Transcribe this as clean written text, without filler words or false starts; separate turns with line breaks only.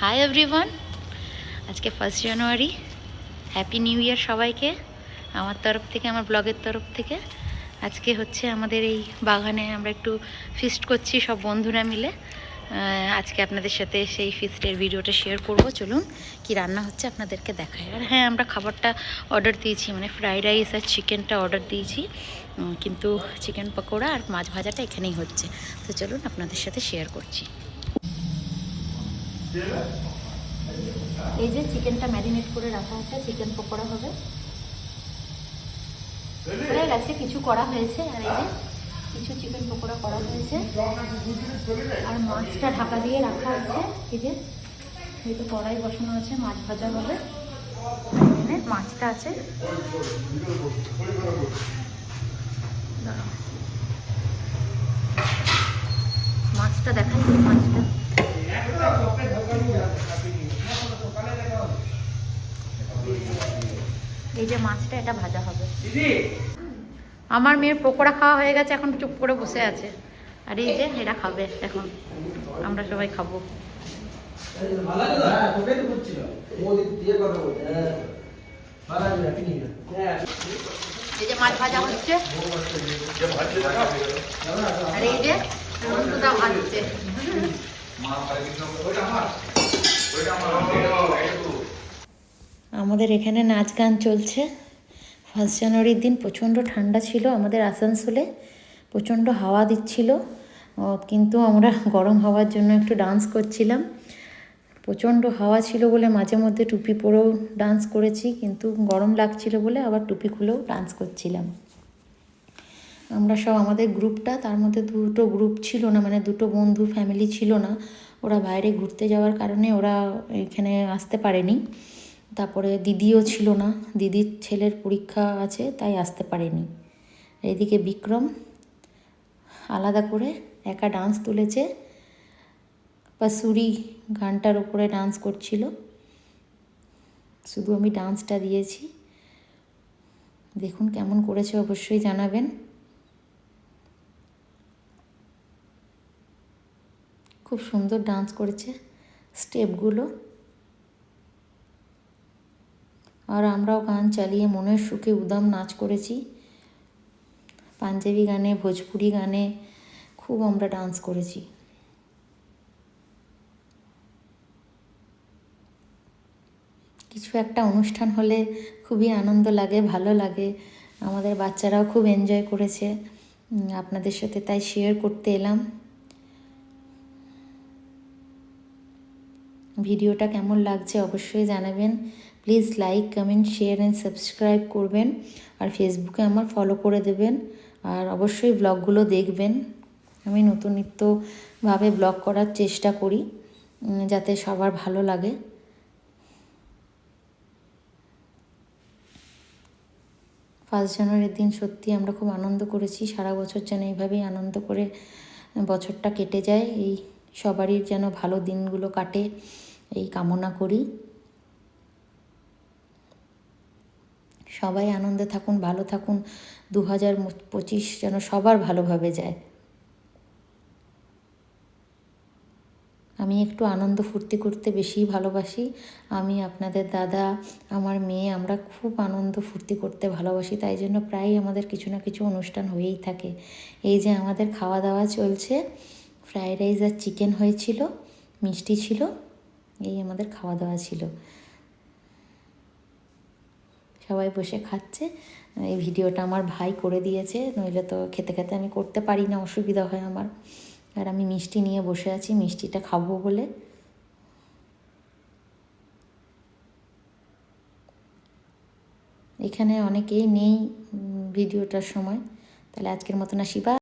Hi everyone, আজকে 1 জানুয়ারি। Happy new year সবাইকে আমার তরফ থেকে, আমার ব্লগের তরফ থেকে। আজকে হচ্ছে আমাদের এই বাগানে আমরা একটু ফিস্ট করছি সব বন্ধুরা মিলে। আজকে আপনাদের সাথে সেই ফিস্টের ভিডিওটা শেয়ার করব। চলুন কি রান্না হচ্ছে আপনাদেরকে দেখাই। আর হ্যাঁ, আমরা খাবারটা অর্ডার দিয়েছি, মানে ফ্রাইড রাইস আর চিকেনটা অর্ডার দিয়েছি, কিন্তু চিকেন পকোড়া আর মাছ ভাজাটা এখানেই হচ্ছে। তো চলুন আপনাদের সাথে শেয়ার করছি। এই যে চিকেনটা ম্যারিনেট করে রাখা আছে, চিকেন পকোড়া হবে। হয়ে গেছে, কিছু করা হয়েছে। আর এই যে কিছু চিকেন পকোড়া করা হয়েছে, আর মাছটা ঢাকা দিয়ে রাখা আছে। এই যে এই তো কড়াই বসানো আছে, মাছ ভাজা হবে। এখানে মাছটা আছে, মাছটা দেখাই। মাছটা এই যে মাছটা, এটা ভাজা হবে। আমার মেয়ের পকোড়া খাওয়া হয়ে গেছে, এখন চুপ করে বসে আছে। আর এই যে এরা খাবে, এখন আমরা সবাই খাবো। এই যে মাছ ভাজা হচ্ছে, আর এই যে রসুদা ভাজছে। আমাদের এখানে নাচ গান চলছে। 1 জানুয়ারির দিন প্রচণ্ড ঠান্ডা ছিল আমাদের আসানসোলে, প্রচণ্ড হাওয়া দিচ্ছিল, কিন্তু আমরা গরম হাওয়ার জন্য একটু ডান্স করছিলাম। প্রচণ্ড হাওয়া ছিল বলে মাঝে মধ্যে টুপি পরেও ডান্স করেছি, কিন্তু গরম লাগছিল বলে আবার টুপি খুলেও ডান্স করছিলাম। আমরা সব, আমাদের গ্রুপটা, তার মধ্যে দুটো গ্রুপ ছিল না, মানে দুটো বন্ধু ফ্যামিলি ছিল না। ওরা বাইরে ঘুরতে যাওয়ার কারণে ওরা এখানে আসতে পারেনি। তারপরে দিদিও ছিল না, দিদির ছেলের পরীক্ষা আছে তাই আসতে পারেনি। এদিকে বিক্রম আলাদা করে একা ডান্স তুলেছে, পাসুরি গানটার উপরে ডান্স করছিল। শুধু আমি ডান্সটা দিয়েছি, দেখুন কেমন করেছে অবশ্যই জানাবেন। খুব সুন্দর ডান্স করেছে স্টেপগুলো। আর আমরাও গান চালিয়ে মনের সুখে উদাম নাচ করেছি। পাঞ্জাবি গানে, ভোজপুরি গানে খুব আমরা ডান্স করেছি। কিছু একটা অনুষ্ঠান হলে খুবই আনন্দ লাগে, ভালো লাগে। আমাদের বাচ্চারাও খুব এনজয় করেছে, আপনাদের সাথে তাই শেয়ার করতে এলাম। ভিডিওটা কেমন লাগছে অবশ্যই জানাবেন। Please like, comment, share and subscribe করবেন। আর ফেসবুকে আমার ফলো করে দেবেন। আর অবশ্যই ব্লগগুলো দেখবেন। আমি নতুন নিত্যভাবে ব্লগ করার চেষ্টা করি, যাতে সবার ভালো লাগে। ফার্স্ট জানুয়ারির দিন সত্যি আমরা খুব আনন্দ করেছি। সারা বছর যেন এইভাবেই আনন্দ করে বছরটা কেটে যায়। এই সবারই যেন ভালো দিনগুলো কাটে, এই কামনা করি। সবাই আনন্দে থাকুন, ভালো থাকুন। 2025 যেন সবার ভালোভাবে যায়। আমি একটু আনন্দ ফুর্তি করতে বেশিই ভালোবাসি। আমি, আপনাদের দাদা, আমার মেয়ে, আমরা খুব আনন্দ ফুর্তি করতে ভালোবাসি। তাই জন্য প্রায়ই আমাদের কিছু না কিছু অনুষ্ঠান হয়েই থাকে। এই যে আমাদের খাওয়া দাওয়া চলছে, ফ্রাইড রাইস আর চিকেন হয়েছিল, মিষ্টি ছিল, এই আমাদের খাওয়া দাওয়া ছিল। সবাই বসে খাচ্ছে। এই ভিডিওটা আমার ভাই করে দিয়েছে, নইলে তো খেতে খেতে আমি করতে পারি না, অসুবিধা হয় আমার। আর আমি মিষ্টি নিয়ে বসে আছি, মিষ্টিটা খাবো বলে। এখানে অনেকেই নেই ভিডিওটার সময়, তাহলে আজকের মতন আসি। বা